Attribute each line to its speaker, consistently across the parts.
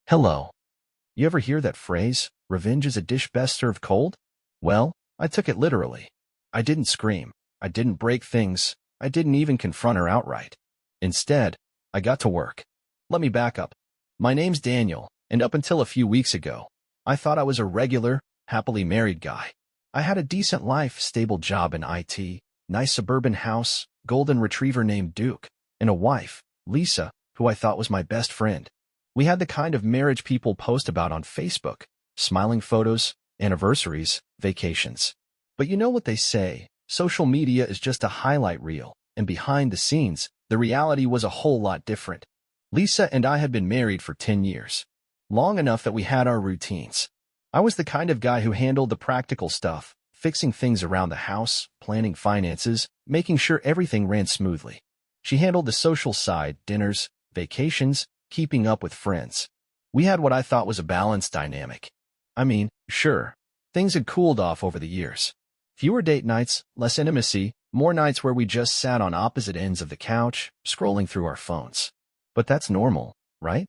Speaker 1: Hello. You ever hear that phrase, revenge is a dish best served cold? Well, I took it literally. I didn't scream. I didn't break things. I didn't even confront her outright. Instead, I got to work. Let me back up. My name's Daniel, and up until a few weeks ago, I thought I was a regular, happily married guy. I had a decent life, stable job in IT, nice suburban house, golden retriever named Duke, and a wife, Lisa, who I thought was my best friend. We had the kind of marriage people post about on Facebook, smiling photos, anniversaries, vacations. But you know what they say, social media is just a highlight reel, and behind the scenes, the reality was a whole lot different. Lisa and I had been married for 10 years, long enough that we had our routines. I was the kind of guy who handled the practical stuff, fixing things around the house, planning finances, making sure everything ran smoothly. She handled the social side, dinners, vacations, keeping up with friends. We had what I thought was a balanced dynamic. I mean, sure, things had cooled off over the years. Fewer date nights, less intimacy, more nights where we just sat on opposite ends of the couch, scrolling through our phones. But that's normal, right?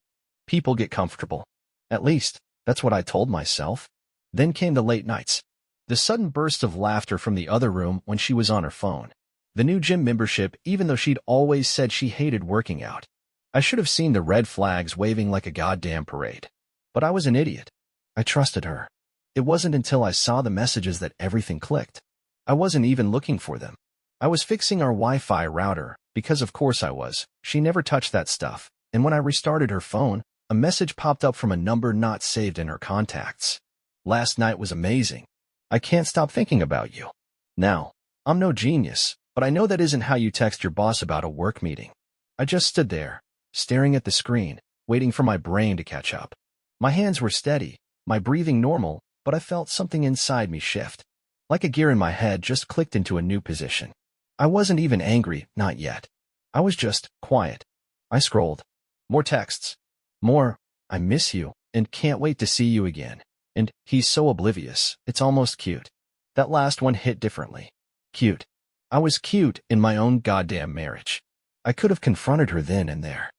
Speaker 1: People get comfortable. At least, that's what I told myself. Then came the late nights. The sudden burst of laughter from the other room when she was on her phone. The new gym membership, even though she'd always said she hated working out. I should have seen the red flags waving like a goddamn parade. But I was an idiot. I trusted her. It wasn't until I saw the messages that everything clicked. I wasn't even looking for them. I was fixing our Wi-Fi router, because of course I was. She never touched that stuff, and when I restarted her phone, a message popped up from a number not saved in her contacts. Last night was amazing. I can't stop thinking about you. Now, I'm no genius, but I know that isn't how you text your boss about a work meeting. I just stood there, staring at the screen, waiting for my brain to catch up. My hands were steady, my breathing normal, but I felt something inside me shift. Like a gear in my head just clicked into a new position. I wasn't even angry, not yet. I was just quiet. I scrolled. More texts. More, I miss you, and can't wait to see you again. And he's so oblivious, it's almost cute. That last one hit differently. Cute. I was cute in my own goddamn marriage. I could have confronted her then and there.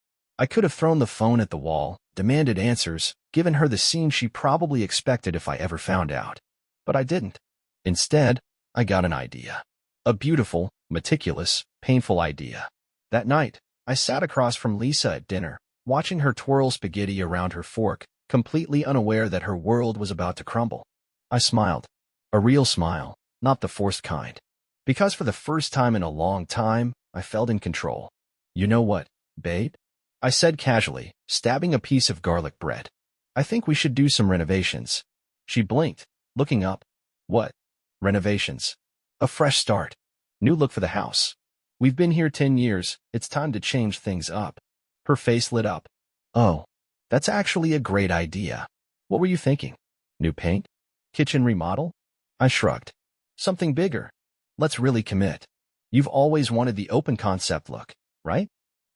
Speaker 1: I could have thrown the phone at the wall, demanded answers, given her the scene she probably expected if I ever found out. But I didn't. Instead, I got an idea. A beautiful, meticulous, painful idea. That night, I sat across from Lisa at dinner, watching her twirl spaghetti around her fork, completely unaware that her world was about to crumble. I smiled. A real smile, not the forced kind. Because for the first time in a long time, I felt in control. You know what, babe? I said casually, stabbing a piece of garlic bread. I think we should do some renovations. She blinked, looking up. What? Renovations. A fresh start. New look for the house. We've been here 10 years, it's time to change things up. Her face lit up. Oh, that's actually a great idea. What were you thinking? New paint? Kitchen remodel? I shrugged. Something bigger. Let's really commit. You've always wanted the open concept look, right?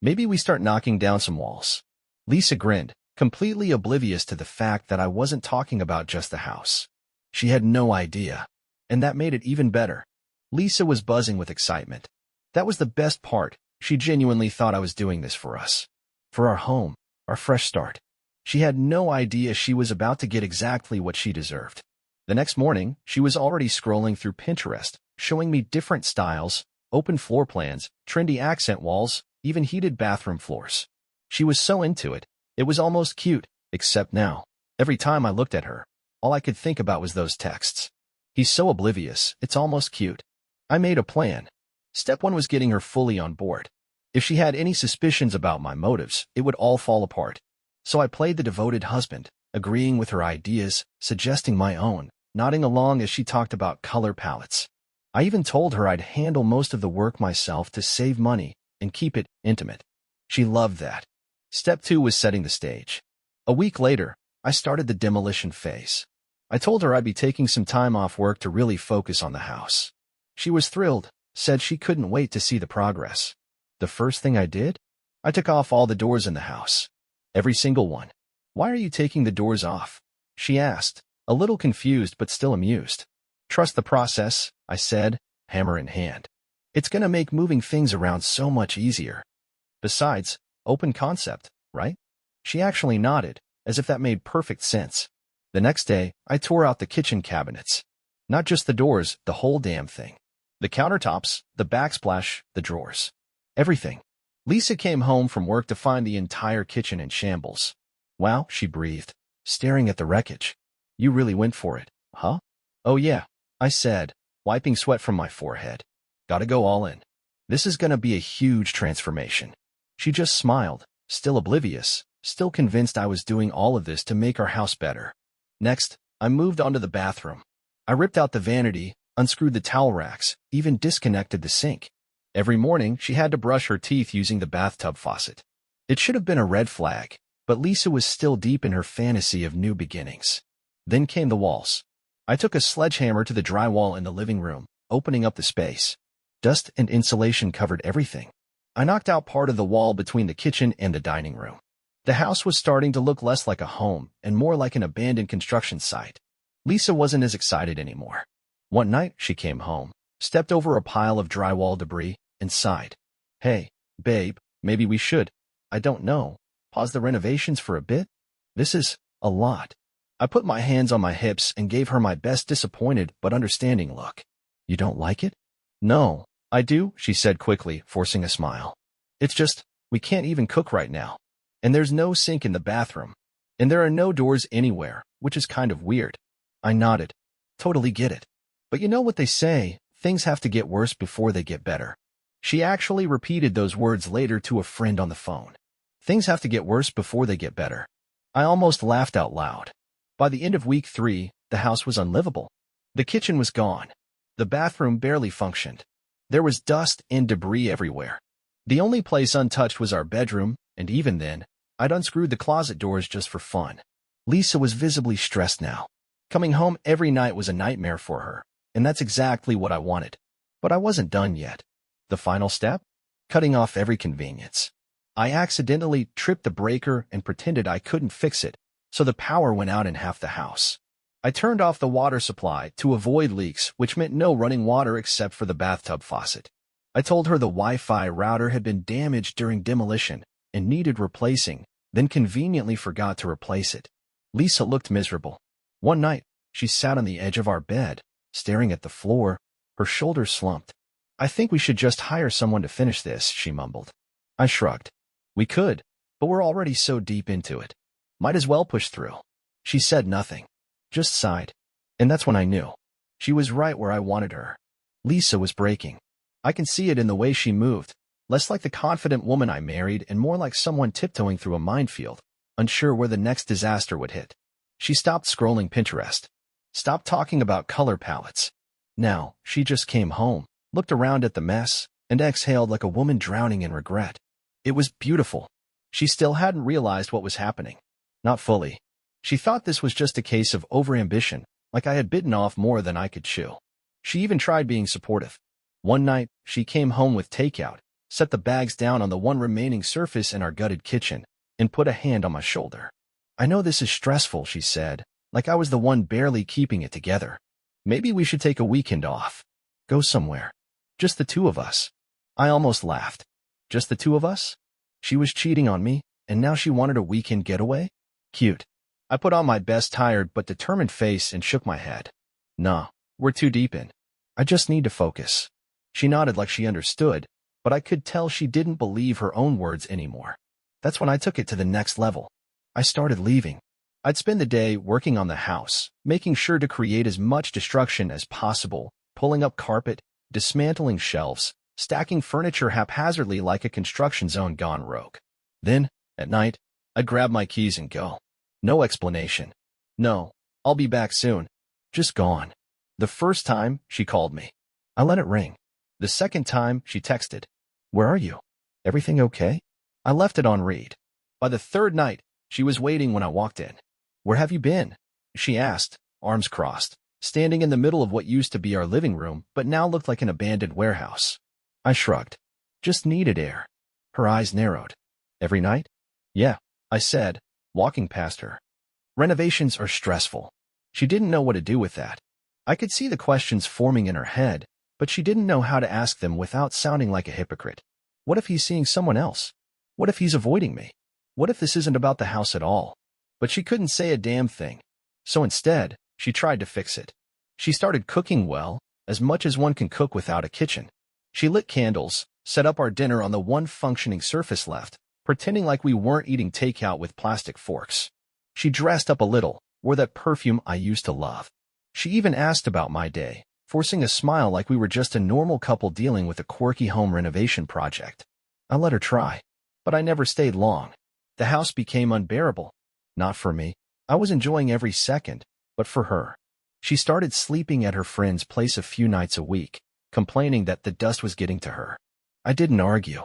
Speaker 1: Maybe we start knocking down some walls. Lisa grinned, completely oblivious to the fact that I wasn't talking about just the house. She had no idea. And that made it even better. Lisa was buzzing with excitement. That was the best part. She genuinely thought I was doing this for us. For our home, our fresh start. She had no idea she was about to get exactly what she deserved. The next morning, she was already scrolling through Pinterest, showing me different styles, open floor plans, trendy accent walls, even heated bathroom floors. She was so into it, it was almost cute, except now. Every time I looked at her, all I could think about was those texts. He's so oblivious, it's almost cute. I made a plan. Step one was getting her fully on board. If she had any suspicions about my motives, it would all fall apart. So I played the devoted husband, agreeing with her ideas, suggesting my own, nodding along as she talked about color palettes. I even told her I'd handle most of the work myself to save money and keep it intimate. She loved that. Step two was setting the stage. A week later, I started the demolition phase. I told her I'd be taking some time off work to really focus on the house. She was thrilled, said she couldn't wait to see the progress. The first thing I did? I took off all the doors in the house. Every single one. Why are you taking the doors off? She asked, a little confused but still amused. Trust the process, I said, hammer in hand. It's gonna make moving things around so much easier. Besides, open concept, right? She actually nodded, as if that made perfect sense. The next day, I tore out the kitchen cabinets. Not just the doors, the whole damn thing. The countertops, the backsplash, the drawers. Everything. Lisa came home from work to find the entire kitchen in shambles. Wow, she breathed, staring at the wreckage. You really went for it, huh? Oh yeah, I said, wiping sweat from my forehead. Gotta go all in. This is gonna be a huge transformation. She just smiled, still oblivious, still convinced I was doing all of this to make our house better. Next, I moved onto the bathroom. I ripped out the vanity, unscrewed the towel racks, even disconnected the sink. Every morning, she had to brush her teeth using the bathtub faucet. It should have been a red flag, but Lisa was still deep in her fantasy of new beginnings. Then came the walls. I took a sledgehammer to the drywall in the living room, opening up the space. Dust and insulation covered everything. I knocked out part of the wall between the kitchen and the dining room. The house was starting to look less like a home and more like an abandoned construction site. Lisa wasn't as excited anymore. One night, she came home, stepped over a pile of drywall debris, and sighed. Hey, babe, maybe we should, I don't know, pause the renovations for a bit? This is a lot. I put my hands on my hips and gave her my best disappointed but understanding look. You don't like it? No, I do, she said quickly, forcing a smile. It's just, we can't even cook right now. And there's no sink in the bathroom. And there are no doors anywhere, which is kind of weird. I nodded. Totally get it. But you know what they say, things have to get worse before they get better. She actually repeated those words later to a friend on the phone. Things have to get worse before they get better. I almost laughed out loud. By the end of week 3, the house was unlivable. The kitchen was gone. The bathroom barely functioned. There was dust and debris everywhere. The only place untouched was our bedroom, and even then, I'd unscrewed the closet doors just for fun. Lisa was visibly stressed now. Coming home every night was a nightmare for her, and that's exactly what I wanted. But I wasn't done yet. The final step? Cutting off every convenience. I accidentally tripped the breaker and pretended I couldn't fix it, so the power went out in half the house. I turned off the water supply to avoid leaks, which meant no running water except for the bathtub faucet. I told her the Wi-Fi router had been damaged during demolition and needed replacing, then conveniently forgot to replace it. Lisa looked miserable. One night, she sat on the edge of our bed, staring at the floor, her shoulders slumped. I think we should just hire someone to finish this, she mumbled. I shrugged. We could, but we're already so deep into it. Might as well push through. She said nothing, just sighed. And that's when I knew. She was right where I wanted her. Lisa was breaking. I can see it in the way she moved, less like the confident woman I married and more like someone tiptoeing through a minefield, unsure where the next disaster would hit. She stopped scrolling Pinterest. Stopped talking about color palettes. Now, she just came home, looked around at the mess, and exhaled like a woman drowning in regret. It was beautiful. She still hadn't realized what was happening. Not fully. She thought this was just a case of overambition, like I had bitten off more than I could chew. She even tried being supportive. One night, she came home with takeout, set the bags down on the one remaining surface in our gutted kitchen, and put a hand on my shoulder. I know this is stressful, she said, like I was the one barely keeping it together. Maybe we should take a weekend off. Go somewhere. Just the two of us. I almost laughed. Just the two of us? She was cheating on me, and now she wanted a weekend getaway? Cute. I put on my best tired but determined face and shook my head. Nah, we're too deep in. I just need to focus. She nodded like she understood, but I could tell she didn't believe her own words anymore. That's when I took it to the next level. I started leaving. I'd spend the day working on the house, making sure to create as much destruction as possible, pulling up carpet, dismantling shelves, stacking furniture haphazardly like a construction zone gone rogue. Then, at night, I'd grab my keys and go. No explanation. No, I'll be back soon. Just gone. The first time, she called me. I let it ring. The second time, she texted. Where are you? Everything okay? I left it on read. By the third night, she was waiting when I walked in. Where have you been? She asked, arms crossed, standing in the middle of what used to be our living room but now looked like an abandoned warehouse. I shrugged. Just needed air. Her eyes narrowed. Every night? Yeah, I said, walking past her. Renovations are stressful. She didn't know what to do with that. I could see the questions forming in her head, but she didn't know how to ask them without sounding like a hypocrite. What if he's seeing someone else? What if he's avoiding me? What if this isn't about the house at all? but she couldn't say a damn thing. So instead, she tried to fix it. She started cooking well, as much as one can cook without a kitchen. She lit candles, set up our dinner on the one functioning surface left, pretending like we weren't eating takeout with plastic forks. She dressed up a little, wore that perfume I used to love. She even asked about my day, forcing a smile like we were just a normal couple dealing with a quirky home renovation project. I let her try, but I never stayed long. The house became unbearable. Not for me. I was enjoying every second, but for her. She started sleeping at her friend's place a few nights a week, complaining that the dust was getting to her. I didn't argue.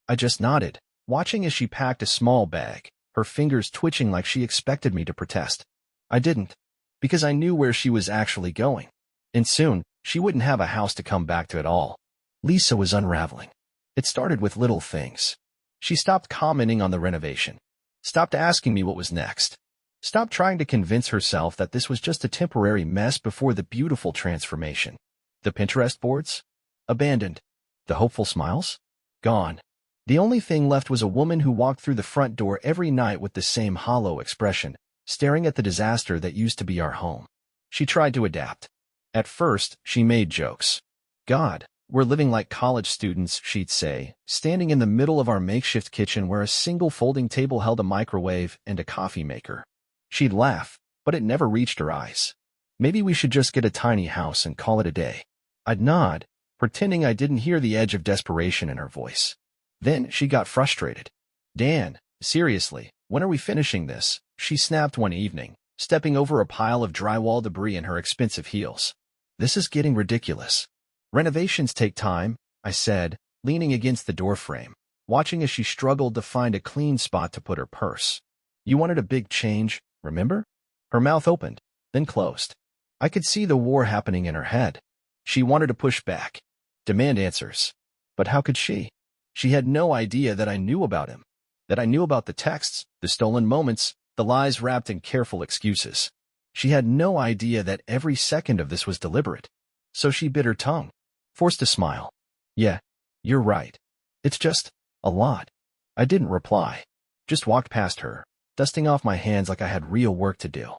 Speaker 1: I just nodded, watching as she packed a small bag, her fingers twitching like she expected me to protest. I didn't, because I knew where she was actually going. And soon, she wouldn't have a house to come back to at all. Lisa was unraveling. It started with little things. She stopped commenting on the renovation, stopped asking me what was next, stopped trying to convince herself that this was just a temporary mess before the beautiful transformation. The Pinterest boards? Abandoned. The hopeful smiles? Gone. The only thing left was a woman who walked through the front door every night with the same hollow expression, staring at the disaster that used to be our home. She tried to adapt. At first, she made jokes. God, we're living like college students, she'd say, standing in the middle of our makeshift kitchen where a single folding table held a microwave and a coffee maker. She'd laugh, but it never reached her eyes. Maybe we should just get a tiny house and call it a day. I'd nod, pretending I didn't hear the edge of desperation in her voice. Then she got frustrated. Dan, seriously, when are we finishing this? She snapped one evening, stepping over a pile of drywall debris in her expensive heels. This is getting ridiculous. Renovations take time, I said, leaning against the doorframe, watching as she struggled to find a clean spot to put her purse. You wanted a big change, remember? Her mouth opened, then closed. I could see the war happening in her head. She wanted to push back, demand answers. But how could she? She had no idea that I knew about him, that I knew about the texts, the stolen moments, the lies wrapped in careful excuses. She had no idea that every second of this was deliberate. So she bit her tongue, forced a smile. Yeah, you're right. It's just a lot. I didn't reply, just walked past her, dusting off my hands like I had real work to do.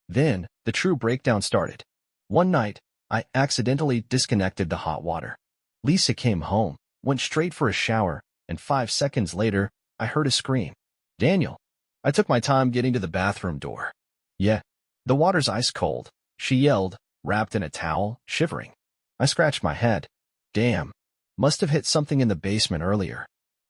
Speaker 1: Then, the true breakdown started. One night, I accidentally disconnected the hot water. Lisa came home, went straight for a shower, and 5 seconds later, I heard a scream. Daniel. I took my time getting to the bathroom door. Yeah, the water's ice cold, she yelled, wrapped in a towel, shivering. I scratched my head. Damn. Must have hit something in the basement earlier.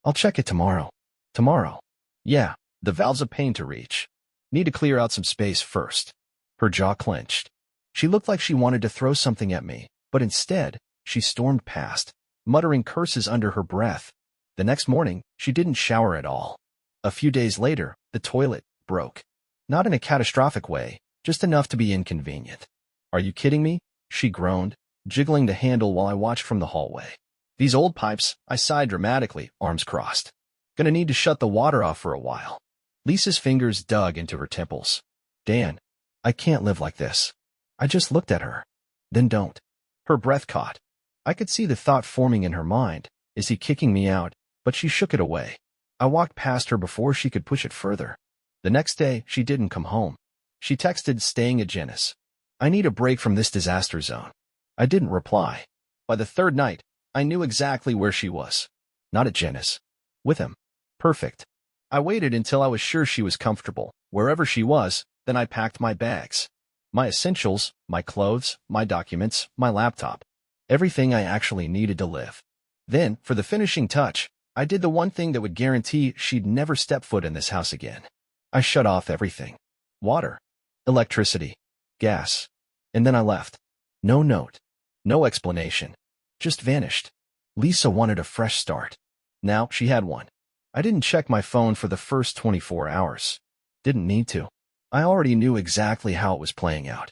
Speaker 1: I'll check it tomorrow. Tomorrow. Yeah, the valve's a pain to reach. Need to clear out some space first. Her jaw clenched. She looked like she wanted to throw something at me, but instead, she stormed past, muttering curses under her breath. The next morning, she didn't shower at all. A few days later, the toilet broke. Not in a catastrophic way, just enough to be inconvenient. Are you kidding me? She groaned, jiggling the handle while I watched from the hallway. These old pipes, I sighed dramatically, arms crossed. Gonna need to shut the water off for a while. Lisa's fingers dug into her temples. Dan, I can't live like this. I just looked at her. Then don't. Her breath caught. I could see the thought forming in her mind. Is he kicking me out? But she shook it away. I walked past her before she could push it further. The next day, she didn't come home. She texted staying at Jenna's. I need a break from this disaster zone. I didn't reply. By the third night, I knew exactly where she was. Not at Jenna's. With him. Perfect. I waited until I was sure she was comfortable, wherever she was, then I packed my bags. My essentials, my clothes, my documents, my laptop. Everything I actually needed to live. Then, for the finishing touch, I did the one thing that would guarantee she'd never step foot in this house again. I shut off everything. Water. Electricity. Gas. And then I left. No note. No explanation. Just vanished. Lisa wanted a fresh start. Now she had one. I didn't check my phone for the first 24 hours. Didn't need to. I already knew exactly how it was playing out.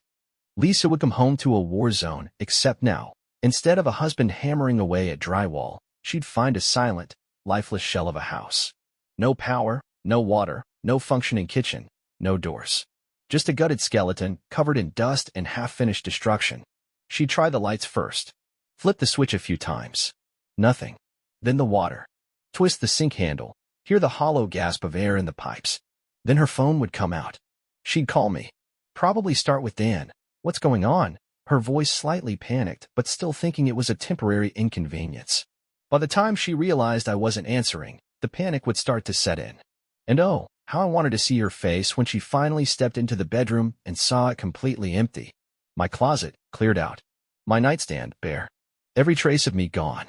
Speaker 1: Lisa would come home to a war zone, except now, instead of a husband hammering away at drywall, she'd find a silent, lifeless shell of a house. No power, no water, no functioning kitchen, no doors. Just a gutted skeleton, covered in dust and half-finished destruction. She'd try the lights first. Flip the switch a few times. Nothing. Then the water. Twist the sink handle. Hear the hollow gasp of air in the pipes. Then her phone would come out. She'd call me. Probably start with Dan. What's going on? Her voice slightly panicked, but still thinking it was a temporary inconvenience. By the time she realized I wasn't answering, the panic would start to set in. And oh, how I wanted to see her face when she finally stepped into the bedroom and saw it completely empty. My closet cleared out. My nightstand bare. Every trace of me gone.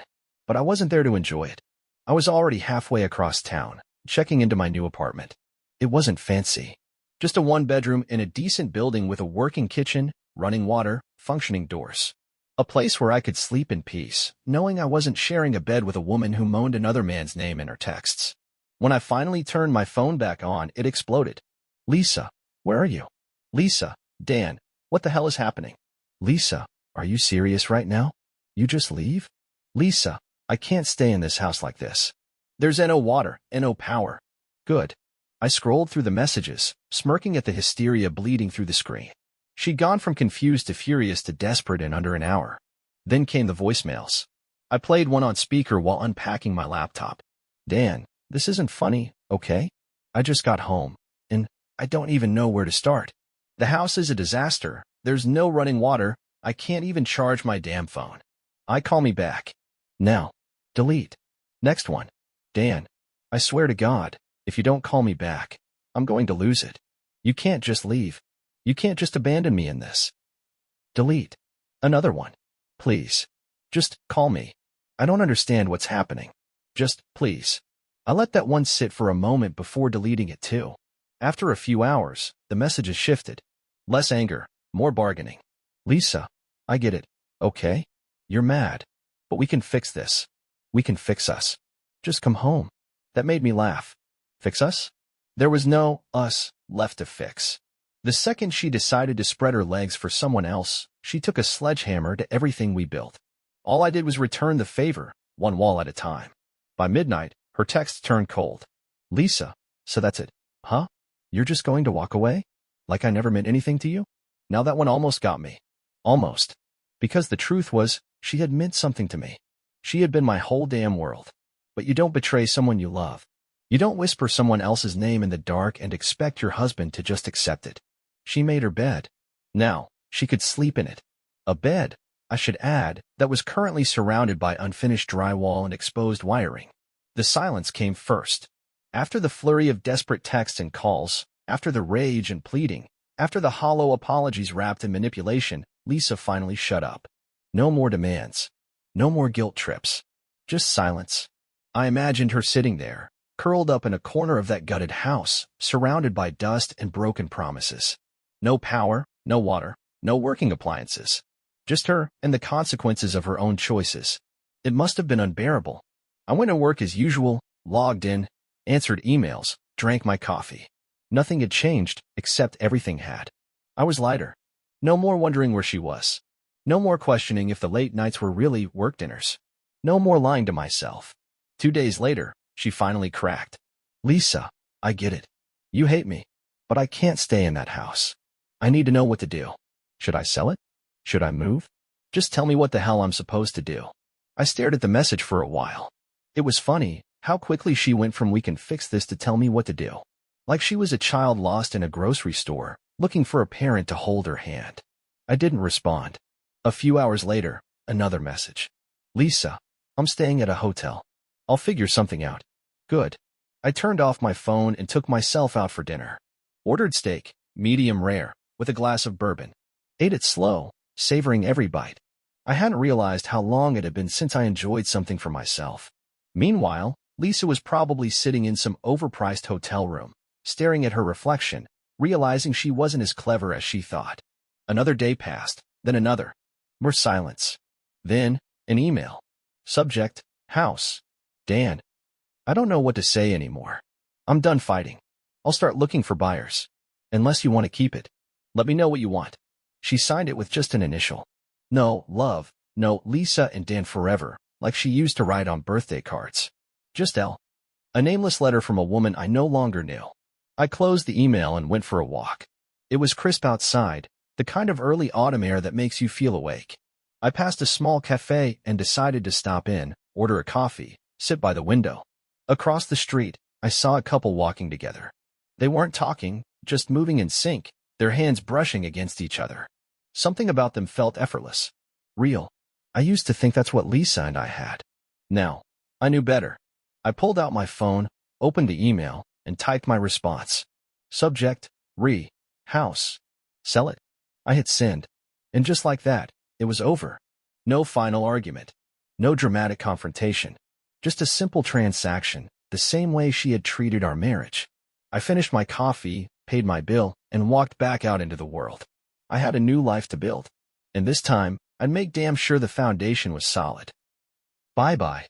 Speaker 1: But I wasn't there to enjoy it. I was already halfway across town, checking into my new apartment. It wasn't fancy. Just a one-bedroom in a decent building with a working kitchen, running water, functioning doors. A place where I could sleep in peace, knowing I wasn't sharing a bed with a woman who moaned another man's name in her texts. When I finally turned my phone back on, it exploded. Lisa, where are you? Lisa, Dan, what the hell is happening? Lisa, are you serious right now? You just leave? Lisa, I can't stay in this house like this. There's no water, no power. Good. I scrolled through the messages, smirking at the hysteria bleeding through the screen. She'd gone from confused to furious to desperate in under an hour. Then came the voicemails. I played one on speaker while unpacking my laptop. Dan, this isn't funny, okay? I just got home, and I don't even know where to start. The house is a disaster. There's no running water. I can't even charge my damn phone. Call me back. Now. Delete. Next one. Dan, I swear to God, if you don't call me back, I'm going to lose it. You can't just leave. You can't just abandon me in this. Delete. Another one. Please. Just call me. I don't understand what's happening. Just, please. I let that one sit for a moment before deleting it too. After a few hours, the messages shifted. Less anger, more bargaining. Lisa, I get it, okay? You're mad. But we can fix this. We can fix us. Just come home. That made me laugh. Fix us? There was no us left to fix. The second she decided to spread her legs for someone else, she took a sledgehammer to everything we built. All I did was return the favor, one wall at a time. By midnight, her text turned cold. Lisa, so that's it, huh? You're just going to walk away? Like I never meant anything to you? Now that one almost got me. Almost. Because the truth was, she had meant something to me. She had been my whole damn world. But you don't betray someone you love. You don't whisper someone else's name in the dark and expect your husband to just accept it. She made her bed. Now, she could sleep in it. A bed, I should add, that was currently surrounded by unfinished drywall and exposed wiring. The silence came first. After the flurry of desperate texts and calls, after the rage and pleading, after the hollow apologies wrapped in manipulation, Lisa finally shut up. No more demands. No more guilt trips. Just silence. I imagined her sitting there, curled up in a corner of that gutted house, surrounded by dust and broken promises. No power, no water, no working appliances. Just her and the consequences of her own choices. It must have been unbearable. I went to work as usual, logged in, answered emails, drank my coffee. Nothing had changed, except everything had. I was lighter. No more wondering where she was. No more questioning if the late nights were really work dinners. No more lying to myself. 2 days later, she finally cracked. Lisa, I get it. You hate me. But I can't stay in that house. I need to know what to do. Should I sell it? Should I move? Just tell me what the hell I'm supposed to do. I stared at the message for a while. It was funny how quickly she went from we can fix this to tell me what to do. Like she was a child lost in a grocery store, looking for a parent to hold her hand. I didn't respond. A few hours later, another message. Lisa, I'm staying at a hotel. I'll figure something out. Good. I turned off my phone and took myself out for dinner. Ordered steak, medium rare, with a glass of bourbon. Ate it slow, savoring every bite. I hadn't realized how long it had been since I enjoyed something for myself. Meanwhile, Lisa was probably sitting in some overpriced hotel room, staring at her reflection, realizing she wasn't as clever as she thought. Another day passed, then another. More silence. Then, an email. Subject, house. Dan. I don't know what to say anymore. I'm done fighting. I'll start looking for buyers. Unless you want to keep it. Let me know what you want. She signed it with just an initial. No, love. No, Lisa and Dan forever, like she used to write on birthday cards. Just L. A nameless letter from a woman I no longer knew. I closed the email and went for a walk. It was crisp outside, the kind of early autumn air that makes you feel awake. I passed a small cafe and decided to stop in, order a coffee, sit by the window. Across the street, I saw a couple walking together. They weren't talking, just moving in sync, their hands brushing against each other. Something about them felt effortless. Real. I used to think that's what Lisa and I had. Now, I knew better. I pulled out my phone, opened the email, and typed my response. Subject, house. Sell it. I hit send. And just like that, it was over. No final argument. No dramatic confrontation. Just a simple transaction, the same way she had treated our marriage. I finished my coffee, paid my bill, and walked back out into the world. I had a new life to build. And this time, I'd make damn sure the foundation was solid. Bye-bye.